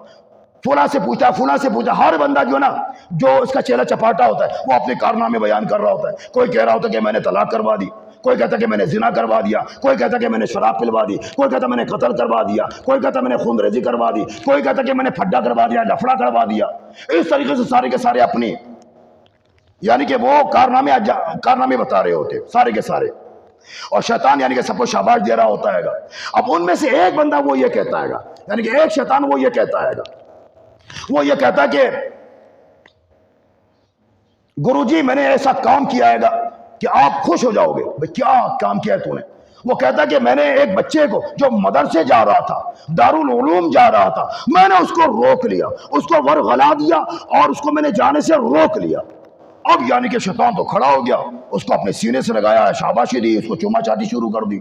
فلاں سے پوچھتا ہے، فلاں سے پوچھتا ہے۔ ہر بندہ جو ہے نا، جو اس کا چہرہ چپاٹا ہوتا ہے، وہ اپنے کارنامے بیان کر رہا ہوتا ہے۔ کوئی کہہ رہا ہوتا ہے کہ میں نے طلاق کروا دی، کوئی کہتا ہے کہ میں نے زنا کروا دیا، کوئی کہتا ہے کہ میں نے شراب پلوا دی، کوئی کہتا ہے میں نے قتل کروا دیا، کوئی کہتا ہے میں نے خون ریزی کروا دی، کوئی کہتا ہے کہ میں نے پھڈا کروا دیا، لفڑا کروا دیا۔ اس طریقے سے سارے کے سارے اپنی یعنی کہ وہ کارنامے بتا رہے ہوتے سارے کے سارے، اور شیطان یعنی کہ سب کو شاباش دے رہا ہوتا ہے گا۔ اب ان میں سے ایک بندہ وہ یہ کہتا ہے گا، یعنی کہ ایک شیطان وہ یہ کہتا ہے گا، وہ یہ کہتا ہے کہ گرو جی میں نے ایسا کام کیا ہے گا کہ آپ خوش ہو جاؤ گے۔ بھئی کیا کام کیا ہے تو نے؟ وہ کہتا ہے کہ میں نے ایک بچے کو جو مدرسے جا رہا تھا، دارالعلوم جا رہا تھا، میں نے اس کو روک لیا، اس کو ورغلا دیا اور اس کو میں نے جانے سے روک لیا۔ اب یعنی کہ شیطان تو کھڑا ہو گیا، اس کو اپنے سینے سے لگایا، شاباشی دی، اس کو چوما چاٹی شروع کر دی۔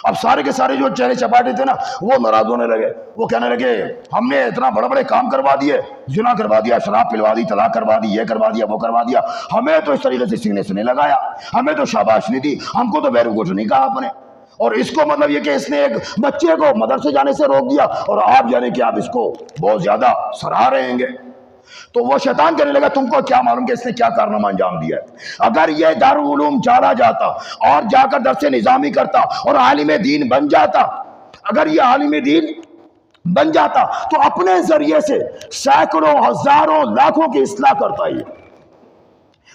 اب سارے کے سارے جو چہرے چپاٹے تھے نا، وہ ناراض ہونے لگے، وہ کہنے لگے ہم نے اتنا بڑے بڑے کام کروا دیے، زنا کروا دیا، شراب پلوا دی، طلاق کروا دی، یہ کروا دیا، وہ کروا دیا، ہمیں تو اس طریقے سے سینے سے نہیں لگایا، ہمیں تو شاباش نہیں دی، ہم کو تو ویری گڈ نہیں کہا آپ نے، اور اس کو مطلب یہ کہ اس نے ایک بچے کو مدرسے جانے سے روک دیا، اور آپ یعنی کہ آپ اس کو بہت زیادہ سراہ رہے ہیں۔ تو وہ شیطان کہنے لگا تم کو کیا معلوم کہ اس نے کیا کارنامہ انجام دیا ہے؟ اگر یہ دارالعلوم چلا جاتا اور جا کر درس نظامی کرتا اور عالم دین بن جاتا، اگر یہ عالم دین بن جاتا تو اپنے ذریعے سے سینکڑوں ہزاروں لاکھوں کی اصلاح کرتا ہی۔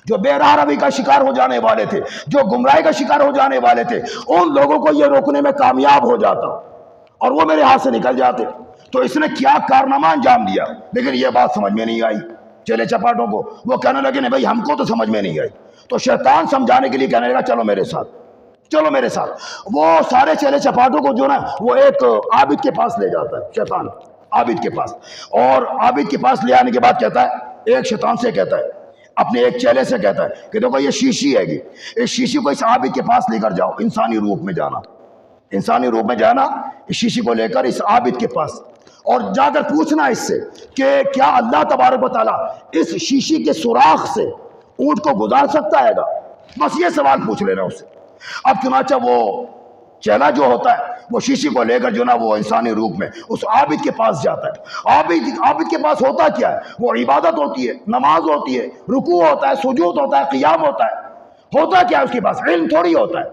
جو بے راہ روی کا شکار ہو جانے والے تھے، جو گمراہی کا شکار ہو جانے والے تھے، ان لوگوں کو یہ روکنے میں کامیاب ہو جاتا اور وہ میرے ہاتھ سے نکل جاتے۔ تو اس نے کیا کارنامہ انجام دیا، لیکن یہ بات سمجھ میں نہیں آئی چیلے چپاٹوں کو۔ وہ کہنے لگے نہیں بھائی ہم کو تو سمجھ میں نہیں آئی۔ تو شیطان سمجھانے کے لیے کہنے لگا چلو میرے ساتھ، چلو میرے ساتھ۔ وہ سارے چیلے چپاٹوں کو جو نا وہ ایک عابد کے پاس لے جاتا ہے شیطان، عابد کے پاس، اور عابد کے پاس لے آنے کے بعد کہتا ہے، ایک شیطان سے کہتا ہے، اپنے ایک چیلے سے کہتا ہے کہ دیکھو یہ شیشی ہے گی، اس شیشی کو اس عابد کے پاس لے کر جاؤ، انسانی روپ میں جانا، انسانی روپ میں جانا، اس شیشی کو لے کر اس عابد کے پاس، اور جا کر پوچھنا اس سے کہ کیا اللہ تبارک و تعالیٰ اس شیشی کے سوراخ سے اونٹ کو گزار سکتا ہے گا؟ بس یہ سوال پوچھ لینا اس سے۔ اب چنانچہ وہ چیلا جو ہوتا ہے وہ شیشی کو لے کر جو نا وہ انسانی روپ میں اس عابد کے پاس جاتا ہے۔ عابد کے پاس ہوتا کیا ہے؟ وہ عبادت ہوتی ہے، نماز ہوتی ہے، رکوع ہوتا ہے، سجود ہوتا ہے، قیام ہوتا ہے۔ ہوتا کیا ہے اس کے پاس؟ علم تھوڑی ہوتا ہے۔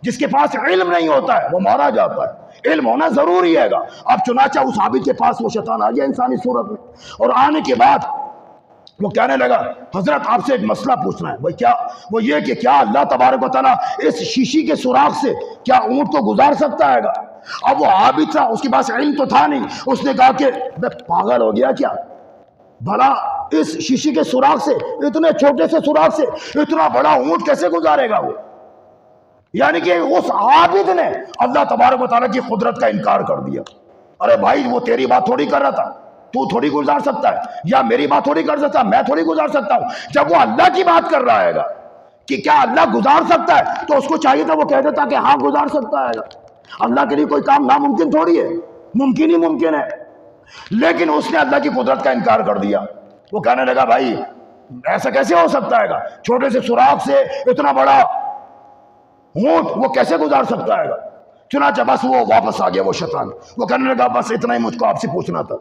جس کے پاس علم نہیں ہوتا ہے وہ مارا جاتا ہے، علم ہونا ضروری ہے گا۔ اب چنانچہ اس عابد کے پاس وہ شیطان آ گیا انسانی صورت میں، اور آنے کے بعد وہ کہنے لگا حضرت آپ سے ایک مسئلہ پوچھنا ہے۔ بھائی کیا؟ وہ یہ کہ کیا اللہ تبارک و تعالیٰ اس شیشی کے سوراخ سے کیا اونٹ کو گزار سکتا ہے گا؟ اب وہ عابد تھا، اس کے پاس علم تو تھا نہیں، اس نے کہا کہ میں پاگل ہو گیا کیا؟ بھلا اس شیشی کے سوراخ سے، اتنے چھوٹے سے سوراخ سے اتنا بڑا اونٹ کیسے گزارے گا وہ؟ یعنی کہ اس عابد نے اللہ تبارک و تعالیٰ کی قدرت کا انکار کر دیا۔ ارے بھائی وہ تیری بات تھوڑی کر رہا تھا، تو تھوڑی گزار سکتا ہے، یا میری بات تھوڑی کر سکتا ہے، میں تھوڑی گزار سکتا ہوں۔ جب وہ اللہ کی بات کر رہا ہے گا کہ کیا اللہ گزار سکتا ہے، تو اس کو چاہیے تھا وہ کہہ دیتا کہ ہاں گزار سکتا ہے گا۔ اللہ کے لیے کوئی کام ناممکن تھوڑی ہے، ممکن ہی ممکن ہے۔ لیکن اس نے اللہ کی قدرت کا انکار کر دیا۔ وہ کہنے لگا بھائی ایسا کیسے ہو سکتا ہے گا، چھوٹے سے سوراخ سے اتنا بڑا اونٹ وہ کیسے گزار سکتا ہے گا؟ چنانچہ بس وہ واپس آ گیا وہ شیطان، وہ کہنے لگا بس اتنا ہی مجھ کو آپ سے پوچھنا تھا۔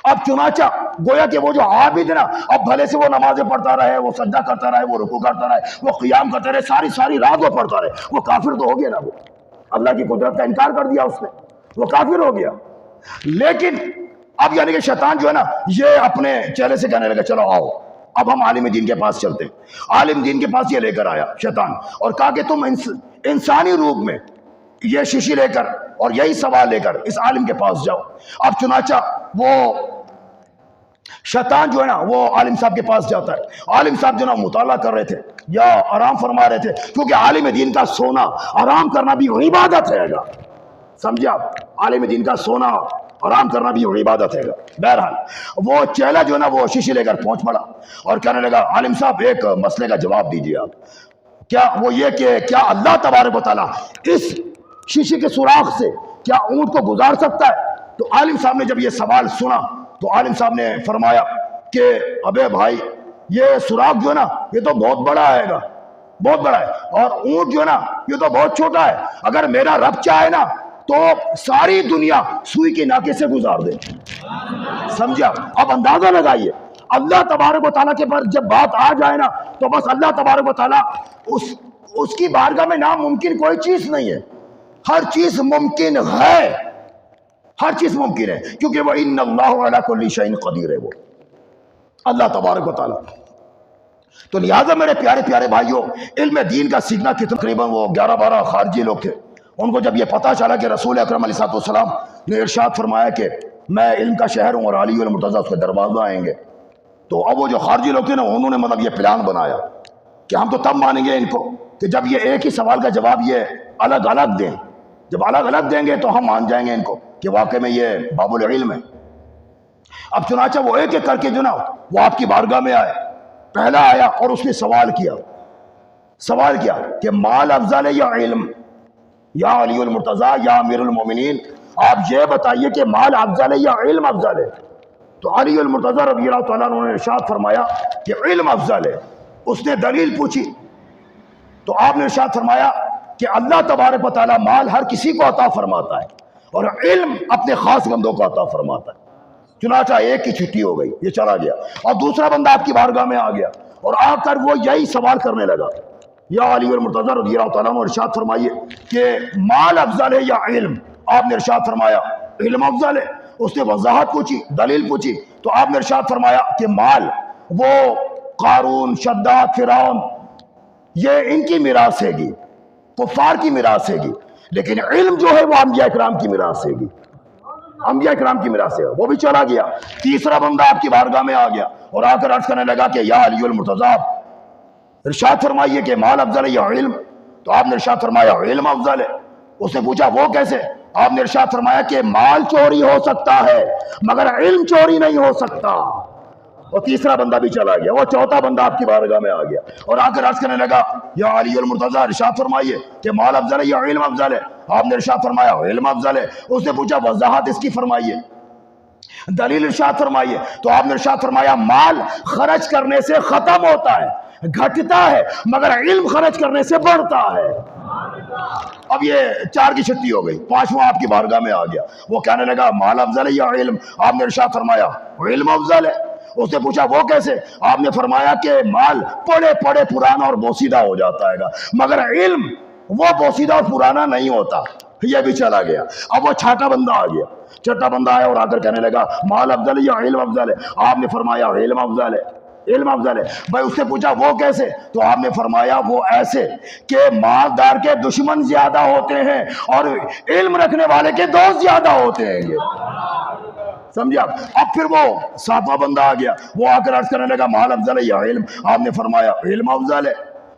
اب چنانچہ گویا کہ وہ جو عابد ہے نا، اب بھلے سے وہ نمازیں پڑھتا رہے، وہ سجدہ کرتا رہے، وہ رکوع کرتا رہے، وہ قیام کرتا رہے، ساری رات وہ پڑھتا رہے، وہ کافر تو ہو گیا نا، وہ اللہ کی قدرت کا انکار کر دیا اس نے، وہ کافر ہو گیا۔ لیکن اب یعنی کہ شیطان جو ہے نا یہ اپنے چہرے سے کہنے لگا چلو آؤ اب ہم عالم دین کے پاس چلتے ہیں۔ عالم دین کے پاس یہ لے کر آیا شیطان اور کہا کہ تم انسانی روپ میں یہ شیشی لے کر اور یہی سوال لے کر اس عالم کے پاس جاؤ۔ اب چنانچہ وہ شیطان جو ہے نا وہ عالم صاحب کے پاس جاتا ہے۔ عالم صاحب جو ہے نا مطالعہ کر رہے تھے یا آرام فرما رہے تھے، کیونکہ عالم دین کا سونا آرام کرنا بھی عبادت ہے گا، سمجھے آپ؟ عالم دین کا سونا آرام کرنا بھی عبادت ہے گا۔ بہرحال وہ چیلا جو ہے نا وہ شیشی لے کر پہنچ پڑا اور کہنے لگا عالم صاحب ایک مسئلے کا جواب دیجیے آپ۔ کیا؟ وہ یہ کہ کیا اللہ تبارک و تعالیٰ اس شیشے کے سوراخ سے کیا اونٹ کو گزار سکتا ہے؟ تو عالم صاحب نے جب یہ سوال سنا تو عالم صاحب نے فرمایا کہ ابے بھائی یہ سوراخ جو ہے نا یہ تو بہت بڑا ہے گا، بہت بڑا ہے. اور اونٹ جو ہے نا یہ تو بہت چھوٹا ہے. اگر میرا رب چاہے نا تو ساری دنیا سوئی کے ناکے سے گزار دے. سمجھا؟ اب اندازہ لگائیے اللہ تبارک و تعالیٰ کے پر جب بات آ جائے نا تو بس اللہ تبارک و تعالیٰ اس کی بارگاہ میں ناممکن کوئی چیز نہیں ہے. ہر چیز ممکن ہے، ہر چیز ممکن ہے، کیونکہ وہ ان اللہ علی کل شیء قدیر ہے، وہ اللہ تبارک و تعالیٰ. تو لہٰذا میرے پیارے پیارے بھائیوں، علم دین کا سیکھنا کتنا، تقریباً وہ 11-12 خارجی لوگ تھے. ان کو جب یہ پتا چلا کہ رسول اکرم علیہ السلام نے ارشاد فرمایا کہ میں علم کا شہر ہوں اور علی المرتضیٰ اس کے دروازہ آئیں گے، تو اب وہ جو خارجی لوگ تھے نا انہوں نے مطلب یہ پلان بنایا کہ ہم تو تب مانیں گے ان کو کہ جب یہ ایک ہی سوال کا جواب یہ الگ الگ دیں. جب الگ الگ دیں گے تو ہم مان جائیں گے ان کو کہ واقعی میں یہ باب العلم ہے. اب چنانچہ وہ ایک ایک کر کے جو نا وہ آپ کی بارگاہ میں آئے. پہلا آیا اور اس نے سوال کیا کہ مال افضل ہے یا علم؟ یا علی المرتضیٰ یا امیر المومنین آپ یہ بتائیے کہ مال افضل ہے یا علم افضل ہے؟ تو علی المرتضیٰ رضی اللہ تعالیٰ عنہ نے ارشاد فرمایا کہ علم افضل ہے. اس نے دلیل پوچھی تو آپ نے ارشاد فرمایا کہ اللہ تبارک و تعالیٰ مال ہر کسی کو عطا فرماتا ہے اور علم اپنے خاص بندوں کو عطا فرماتا ہے. چنانچہ ایک کی چھٹی ہو گئی، یہ چلا گیا، اور دوسرا بندہ آپ کی بارگاہ میں آ گیا اور آ کر وہ یہی سوال کرنے لگا. یا علی المرتضیٰ رضی اللہ تعالیٰ عنہ ارشاد فرمائیے کہ مال افضل ہے یا علم؟ آپ نے ارشاد فرمایا علم افضل ہے. اس نے وضاحت پوچھی، دلیل پوچھی، تو آپ نے ارشاد فرمایا کہ مال وہ قارون، شداد، فرعون یہ ان کی میراث ہے گی، کفار کی میراث ہے گی، لیکن علم جو ہے وہ انبیاء اکرام کی میراث ہے گی، انبیاء اکرام کی میراث ہے. وہ بھی چلا گیا. تیسرا بندہ آپ کی بارگاہ میں آ گیا اور آ کر عرض کرنے لگا کہ یا علی المرتضیٰ ارشاد فرمائیے کہ مال افضل ہے یا علم؟ تو آپ نے ارشاد فرمایا علم افضل ہے. اس نے پوچھا وہ کیسے؟ آپ نے ارشاد فرمایا کہ مال چوری ہو سکتا ہے مگر علم چوری نہیں ہو سکتا. اور تیسرا بندہ بھی چلا گیا. وہ چوتھا بندہ آپ کی بارگاہ میں آ گیا اور آ کر عرض کرنے لگا یا علی المرتضیٰ ارشاد فرمائیے کہ مال افضل ہے یا علم افضل ہے؟ آپ نے ارشاد فرمایا علم افضل ہے. اس نے پوچھا وضاحت اس کی فرمائیے، دلیل ارشاد فرمائیے. تو آپ نے ارشاد فرمایا مال خرچ کرنے سے ختم ہوتا ہے، گھٹتا ہے، مگر علم خرچ کرنے سے بڑھتا ہے. اب یہ 4 کی چھٹی ہو گئی، 5واں آپ کی بارگاہ میں آ گیا. وہ کہنے لگا مال افضل ہے یا علم؟ آپ نے ارشاد فرمایا علم افضل ہے. اس نے پوچھا وہ کیسے؟ آپ نے فرمایا کہ مال پڑے پڑے پرانا اور بوسیدہ ہو جاتا ہے گا مگر علم وہ بوسیدہ اور پرانا نہیں ہوتا. یہ بھی چلا گیا. اب وہ چھٹا بندہ آ گیا. چھٹا بندہ آیا اور آ کر کہنے لگا مال افضل ہے یا علم افضل ہے؟ آپ نے فرمایا علم افضل ہے. علم افضل ہے. بھائی اس نے پوچھا وہ کیسے؟ تو آپ نے فرمایا وہ ایسے کہ مالدار کے دشمن زیادہ ہوتے ہیں اور علم رکھنے والے کے دوست زیادہ ہوتے ہیں. یہ سمجھا؟ اب پھر وہ 7واں بندہ آ گیا. وہ آ کر عرض کرنے لگا مال افضل ہے یا علم؟ آپ نے فرمایا علم افضل ہے.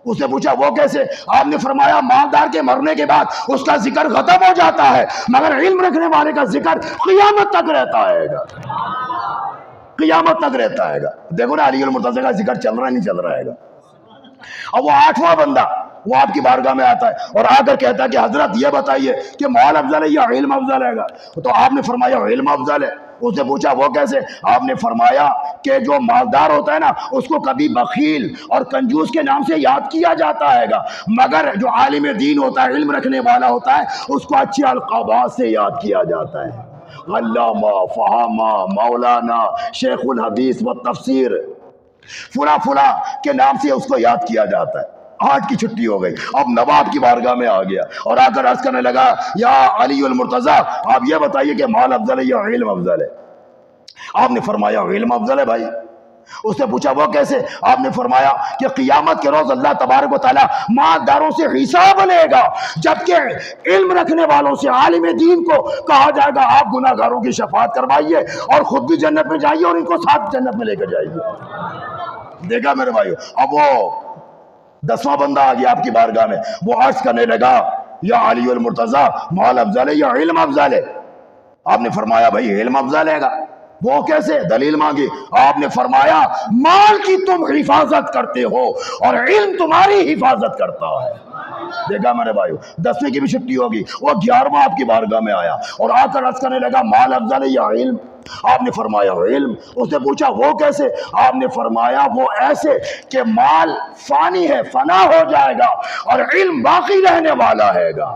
اس نے پوچھا وہ کیسے؟ آپ نے فرمایا مالدار کے مرنے کے بعد اس کا ذکر ختم ہو جاتا ہے مگر علم رکھنے والے کا ذکر قیامت تک رہتا ہے گا، قیامت تک رہتا ہے گا. دیکھو نا علی المرتضیٰ کا ذکر چل رہا نہیں چل رہا ہے گا. اب وہ 8واں بندہ وہ آپ کی بارگاہ میں آتا ہے اور آ کر کہتا ہے کہ حضرت یہ بتائیے کہ مال افضل ہے یا علم افضل ہے گا؟ تو آپ نے فرمایا علم افضل ہے. اس نے پوچھا وہ کیسے؟ آپ نے فرمایا کہ جو مالدار ہوتا ہے نا اس کو کبھی بخیل اور کنجوس کے نام سے یاد کیا جاتا ہے گا مگر جو عالم دین ہوتا ہے، علم رکھنے والا ہوتا ہے، اس کو اچھے القابات سے یاد کیا جاتا ہے. علامہ، فہامہ، مولانا، شیخ الحدیث و تفسیر، فلاں فلاں کے نام سے اس کو یاد کیا جاتا ہے. 8 کی چھٹی ہو گئی. اب نواب کی بارگاہ میں آ گیا اور آ کر عرض کرنے لگا یا علی المرتضیٰ آپ یہ بتائیے کہ مال افضل ہے یا علم افضل ہے؟ آپ نے فرمایا علم افضل ہے. بھائی اس نے پوچھا وہ کیسے؟ آپ نے فرمایا کہ قیامت کے روز اللہ تبارک و تعالیٰ مالداروں سے حساب لے گا جبکہ علم رکھنے والوں سے، عالم دین کو کہا جائے گا آپ گناہ گاروں کی شفاعت کروائیے اور خود بھی جنت میں جائیے اور ان کو ساتھ جنت میں لے کر جائیے. دیکھا میرے بھائیو؟ اب وہ 10واں بندہ آ گیا آپ کی بارگاہ میں. وہ عرض کرنے لگا یا علی المرتضیٰ مال افضل ہے یا علم افضل ہے؟ آپ نے فرمایا بھائی علم افضل ہے گا. وہ کیسے؟ دلیل مانگی، آپ نے فرمایا مال کی تم حفاظت کرتے ہو اور علم تمہاری حفاظت کرتا ہے۔ دیکھا میرے بھائیو، 10ویں کی بھی چھٹی ہوگی، وہ 11واں آپ کی بارگاہ میں آیا اور آ کر عرض کرنے لگا مال افضل ہے یا علم؟ آپ نے فرمایا علم۔ اس نے پوچھا وہ کیسے؟ آپ نے فرمایا وہ ایسے کہ مال فانی ہے، فنا ہو جائے گا، اور علم باقی رہنے والا ہے گا۔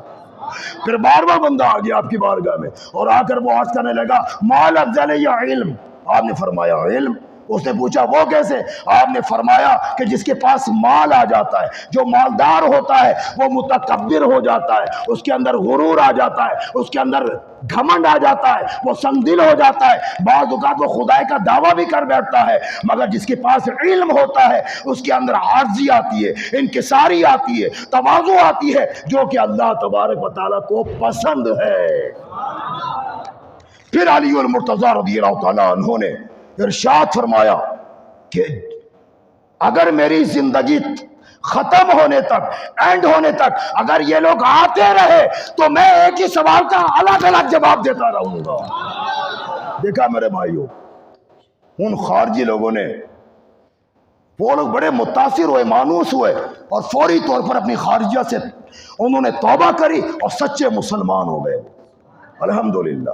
پھر 12واں بندہ آ گیا آپ کی بارگاہ میں اور آ کر وہ عرض کرنے لگا مال افضل ہے یا علم؟ آپ نے فرمایا علم۔ اس نے پوچھا وہ کیسے؟ آپ نے فرمایا کہ جس کے پاس مال آ جاتا ہے، جو مالدار ہوتا ہے وہ متکبر ہو جاتا ہے، اس کے اندر غرور آ جاتا ہے، اس کے اندر گھمنڈ آ جاتا ہے، وہ سنگ دل ہو جاتا ہے، بعض اوقات وہ خدائی کا دعویٰ بھی کر بیٹھتا ہے۔ مگر جس کے پاس علم ہوتا ہے اس کے اندر عاجزی آتی ہے، انکساری آتی ہے، تواضع آتی ہے، جو کہ اللہ تبارک و تعالیٰ کو پسند ہے۔ پھر علی المرتضیٰ رضی اللہ تعالیٰ عنہ نے ارشاد فرمایا کہ اگر میری زندگی ختم ہونے تک، اینڈ ہونے تک اگر یہ لوگ آتے رہے تو میں ایک ہی سوال کا الگ الگ جواب دیتا رہوں گا۔ دیکھا میرے بھائیو، ان خارجی لوگوں نے، وہ لوگ بڑے متاثر ہوئے، مانوس ہوئے، اور فوری طور پر اپنی خارجیت سے انہوں نے توبہ کری اور سچے مسلمان ہو گئے۔ الحمدللہ۔